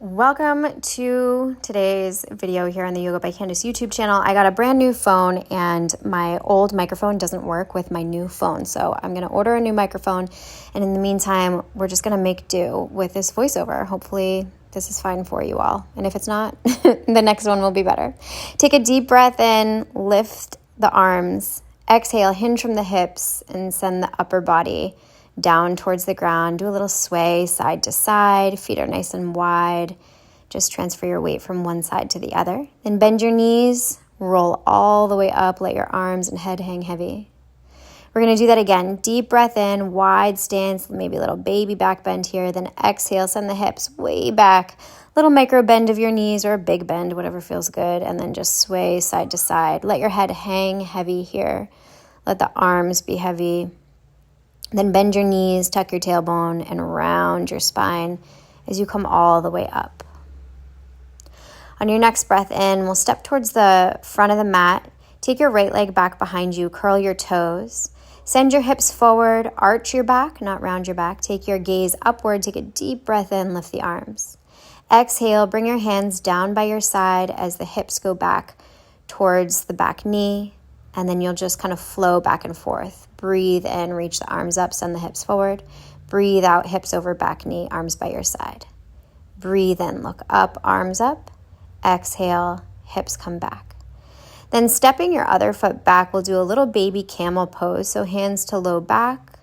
Welcome to today's video here on the Yoga by Candace YouTube channel. I got a brand new phone and my old microphone doesn't work with my new phone. So I'm going to order a new microphone. And in the meantime, we're just going to make do with this voiceover. Hopefully this is fine for you all. And if it's not, the next one will be better. Take a deep breath in, lift the arms, exhale, hinge from the hips and send the upper body down towards the ground. Do a little sway side to side. Feet are nice and wide. Just transfer your weight from one side to the other. Then bend your knees. Roll all the way up. Let your arms and head hang heavy. We're going to do that again. Deep breath in, wide stance, maybe a little baby back bend here. Then exhale, send the hips way back. Little micro bend of your knees or a big bend, whatever feels good. And then just sway side to side. Let your head hang heavy here. Let the arms be heavy. Then bend your knees, tuck your tailbone, and round your spine as you come all the way up. On your next breath in, we'll step towards the front of the mat. Take your right leg back behind you, curl your toes. Send your hips forward, arch your back, not round your back. Take your gaze upward, take a deep breath in, lift the arms. Exhale, bring your hands down by your side as the hips go back towards the back knee. And then you'll just kind of flow back and forth. Breathe in, reach the arms up, send the hips forward. Breathe out, hips over back knee, arms by your side. Breathe in, look up, arms up. Exhale, hips come back. Then stepping your other foot back, we'll do a little baby camel pose. So hands to low back,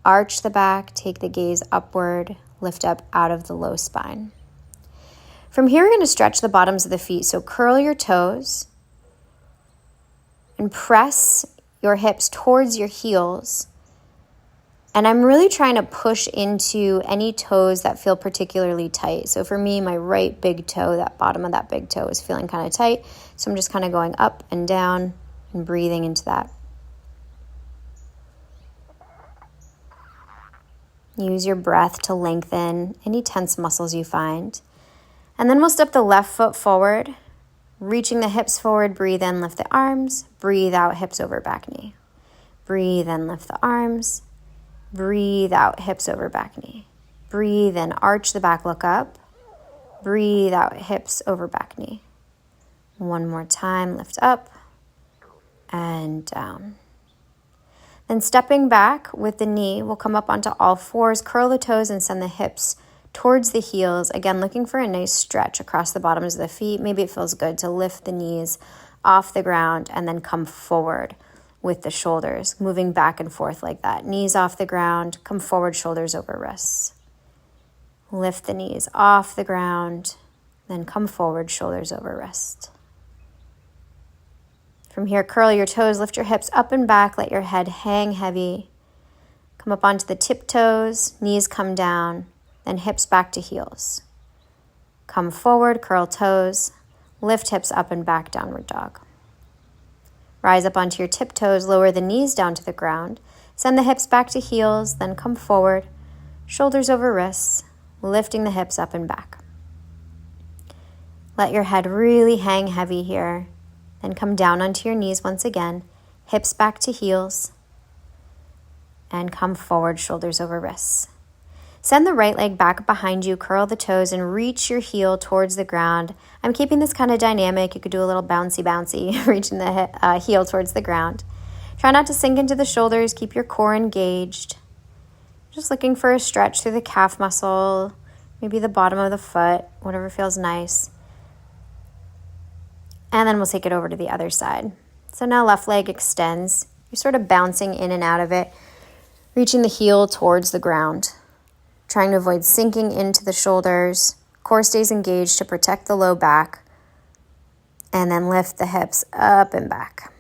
arch the back, take the gaze upward, lift up out of the low spine. From here, we're going to stretch the bottoms of the feet. So curl your toes. And press your hips towards your heels. And I'm really trying to push into any toes that feel particularly tight. So for me, my right big toe, that bottom of that big toe is feeling kind of tight. So I'm just kind of going up and down and breathing into that. Use your breath to lengthen any tense muscles you find. And then we'll step the left foot forward. Reaching the hips forward, breathe in, lift the arms. Breathe out, hips over back knee. Breathe in, lift the arms. Breathe out, hips over back knee. Breathe in, arch the back, look up. Breathe out, hips over back knee. One more time, lift up and down. Then stepping back with the knee, we'll come up onto all fours, curl the toes and send the hips towards the heels, again, looking for a nice stretch across the bottoms of the feet. Maybe it feels good to lift the knees off the ground and then come forward with the shoulders, moving back and forth like that. Knees off the ground, come forward, shoulders over wrists. Lift the knees off the ground, then come forward, shoulders over wrist. From here, curl your toes, lift your hips up and back, let your head hang heavy. Come up onto the tiptoes, knees come down. Then hips back to heels. Come forward, curl toes, lift hips up and back, downward dog. Rise up onto your tiptoes, lower the knees down to the ground. Send the hips back to heels, then come forward, shoulders over wrists, lifting the hips up and back. Let your head really hang heavy here. Then come down onto your knees once again, hips back to heels, and come forward, shoulders over wrists. Send the right leg back behind you, curl the toes, and reach your heel towards the ground. I'm keeping this kind of dynamic. You could do a little bouncy, reaching the heel towards the ground. Try not to sink into the shoulders. Keep your core engaged. Just looking for a stretch through the calf muscle, maybe the bottom of the foot, whatever feels nice. And then we'll take it over to the other side. So now left leg extends. You're sort of bouncing in and out of it, reaching the heel towards the ground. Trying to avoid sinking into the shoulders. Core stays engaged to protect the low back. And then lift the hips up and back.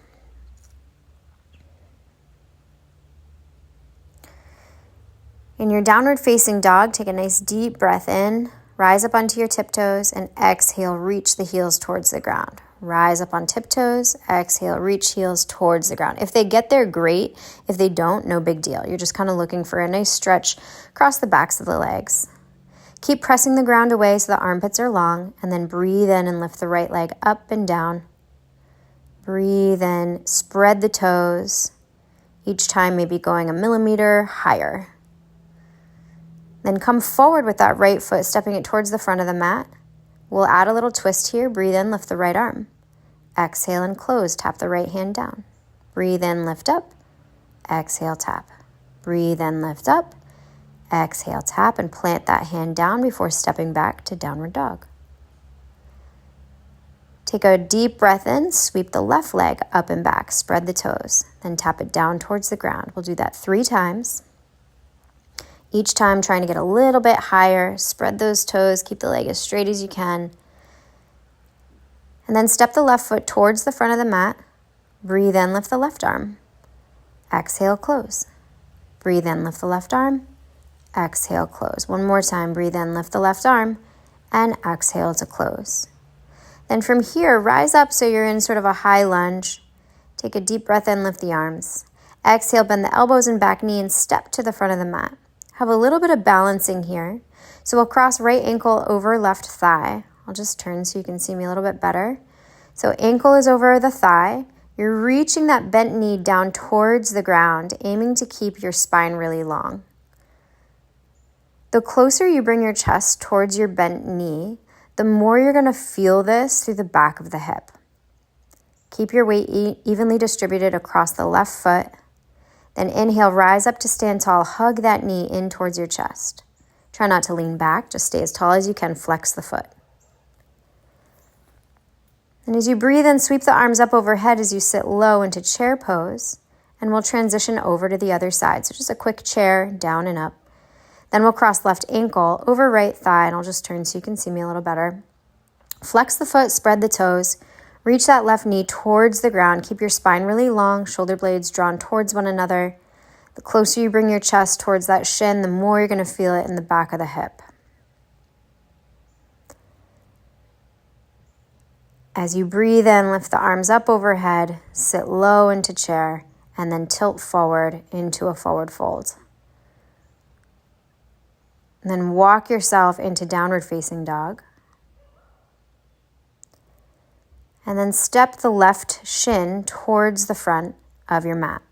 In your downward facing dog, take a nice deep breath in. Rise up onto your tiptoes and exhale, reach the heels towards the ground. Rise up on tiptoes, exhale, reach heels towards the ground. If they get there, great. If they don't, no big deal. You're just kind of looking for a nice stretch across the backs of the legs. Keep pressing the ground away so the armpits are long, and then breathe in and lift the right leg up and down. Breathe in, spread the toes, each time maybe going a millimeter higher. Then come forward with that right foot, stepping it towards the front of the mat. We'll add a little twist here. Breathe in, lift the right arm. Exhale and close. Tap the right hand down. Breathe in, lift up. Exhale, tap. Breathe in, lift up. Exhale, tap, and plant that hand down before stepping back to downward dog. Take a deep breath in, sweep the left leg up and back, spread the toes, then tap it down towards the ground. We'll do that 3 times. Each time trying to get a little bit higher, spread those toes, keep the leg as straight as you can. And then step the left foot towards the front of the mat. Breathe in, lift the left arm. Exhale, close. Breathe in, lift the left arm. Exhale, close. One more time, breathe in, lift the left arm, and exhale to close. Then from here, rise up so you're in sort of a high lunge. Take a deep breath in, lift the arms. Exhale, bend the elbows and back knee and step to the front of the mat. Have a little bit of balancing here. So we'll cross right ankle over left thigh. I'll just turn so you can see me a little bit better. So ankle is over the thigh. You're reaching that bent knee down towards the ground, aiming to keep your spine really long. The closer you bring your chest towards your bent knee, the more you're going to feel this through the back of the hip. Keep your weight evenly distributed across the left foot. Then inhale, rise up to stand tall. Hug that knee in towards your chest. Try not to lean back. Just stay as tall as you can. Flex the foot. And as you breathe in, sweep the arms up overhead as you sit low into chair pose. And we'll transition over to the other side. So just a quick chair, down and up. Then we'll cross left ankle over right thigh, and I'll just turn so you can see me a little better. Flex the foot, spread the toes. Reach that left knee towards the ground. Keep your spine really long, shoulder blades drawn towards one another. The closer you bring your chest towards that shin, the more you're going to feel it in the back of the hip. As you breathe in, lift the arms up overhead, sit low into chair, and then tilt forward into a forward fold. And then walk yourself into downward facing dog. And then step the left shin towards the front of your mat.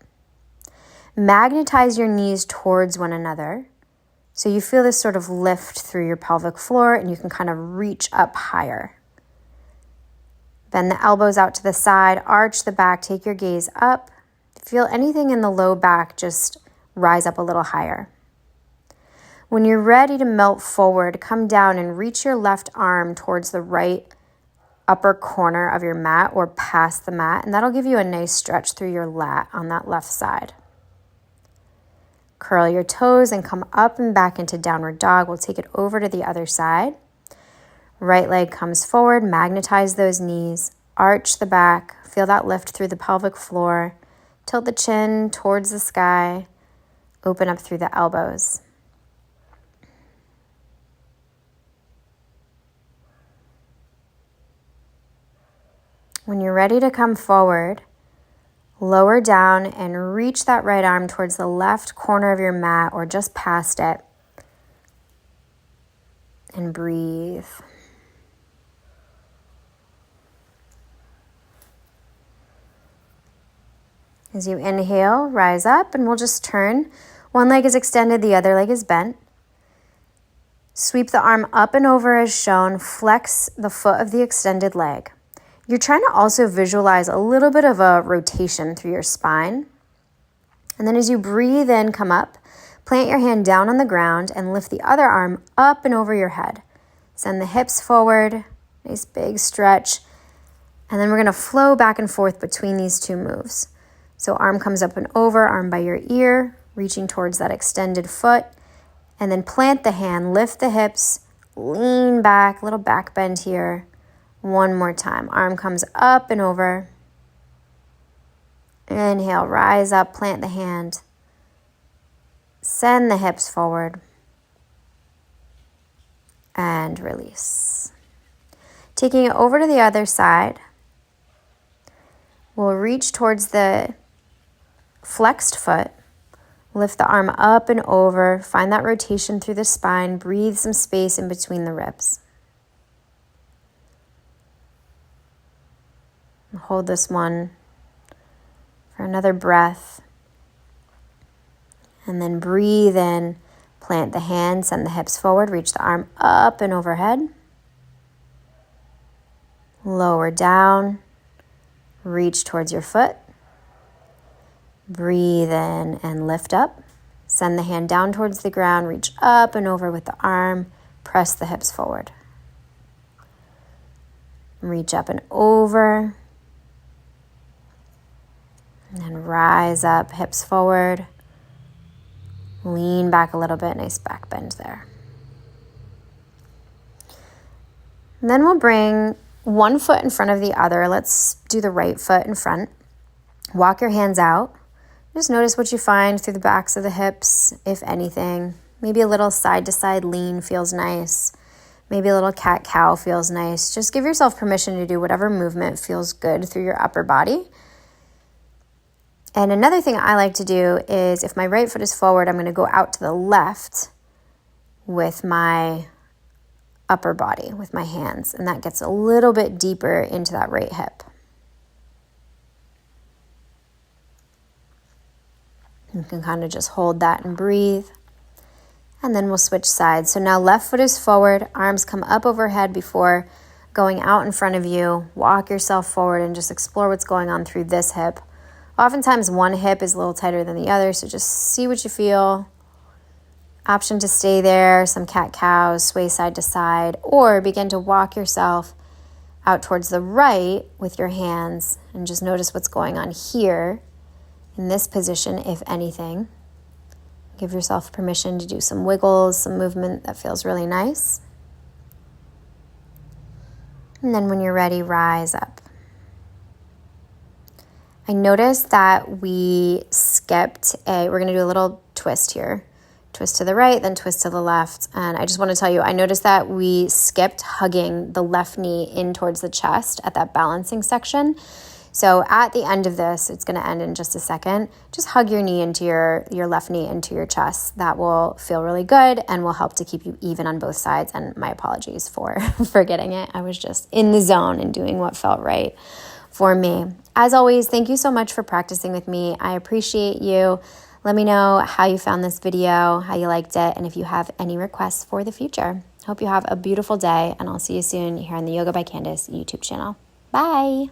Magnetize your knees towards one another so you feel this sort of lift through your pelvic floor and you can kind of reach up higher. Bend the elbows out to the side, arch the back, take your gaze up. Feel anything in the low back just rise up a little higher. When you're ready to melt forward, come down and reach your left arm towards the right upper corner of your mat or past the mat, and that'll give you a nice stretch through your lat on that left side. Curl your toes and come up and back into downward dog. We'll take it over to the other side. Right leg comes forward, magnetize those knees, arch the back, feel that lift through the pelvic floor, tilt the chin towards the sky, open up through the elbows. When you're ready to come forward, lower down and reach that right arm towards the left corner of your mat or just past it. And breathe. As you inhale, rise up, and we'll just turn. One leg is extended, the other leg is bent. Sweep the arm up and over as shown. Flex the foot of the extended leg. You're trying to also visualize a little bit of a rotation through your spine. And then as you breathe in, come up, plant your hand down on the ground and lift the other arm up and over your head. Send the hips forward, nice big stretch. And then we're going to flow back and forth between these two moves. So arm comes up and over, arm by your ear, reaching towards that extended foot. And then plant the hand, lift the hips, lean back, little back bend here. One more time. Arm comes up and over. Inhale, rise up, plant the hand. Send the hips forward. And release. Taking it over to the other side. We'll reach towards the flexed foot. Lift the arm up and over. Find that rotation through the spine. Breathe some space in between the ribs. Hold this one for another breath. And then breathe in, plant the hand, send the hips forward, reach the arm up and overhead. Lower down, reach towards your foot. Breathe in and lift up. Send the hand down towards the ground, reach up and over with the arm, press the hips forward. Reach up and over. And then rise up, hips forward. Lean back a little bit, nice back bend there. And then we'll bring one foot in front of the other. Let's do the right foot in front. Walk your hands out. Just notice what you find through the backs of the hips, if anything. Maybe a little side-to-side lean feels nice. Maybe a little cat-cow feels nice. Just give yourself permission to do whatever movement feels good through your upper body. And another thing I like to do is if my right foot is forward, I'm going to go out to the left with my upper body, with my hands. And that gets a little bit deeper into that right hip. You can kind of just hold that and breathe. And then we'll switch sides. So now left foot is forward, arms come up overhead before going out in front of you. Walk yourself forward and just explore what's going on through this hip. Oftentimes one hip is a little tighter than the other, so just see what you feel. Option to stay there, some cat-cows, sway side to side, or begin to walk yourself out towards the right with your hands and just notice what's going on here in this position, if anything. Give yourself permission to do some wiggles, some movement that feels really nice. And then when you're ready, rise up. I noticed that we skipped we're going to do a little twist here. Twist to the right, then twist to the left. And I just want to tell you, I noticed that we skipped hugging the left knee in towards the chest at that balancing section. So at the end of this, it's going to end in just a second. Just hug your knee into your left knee into your chest. That will feel really good and will help to keep you even on both sides. And my apologies for forgetting it. I was just in the zone and doing what felt right for me. As always, thank you so much for practicing with me. I appreciate you. Let me know how you found this video, how you liked it, and if you have any requests for the future. Hope you have a beautiful day, and I'll see you soon here on the Yoga by Candace YouTube channel. Bye.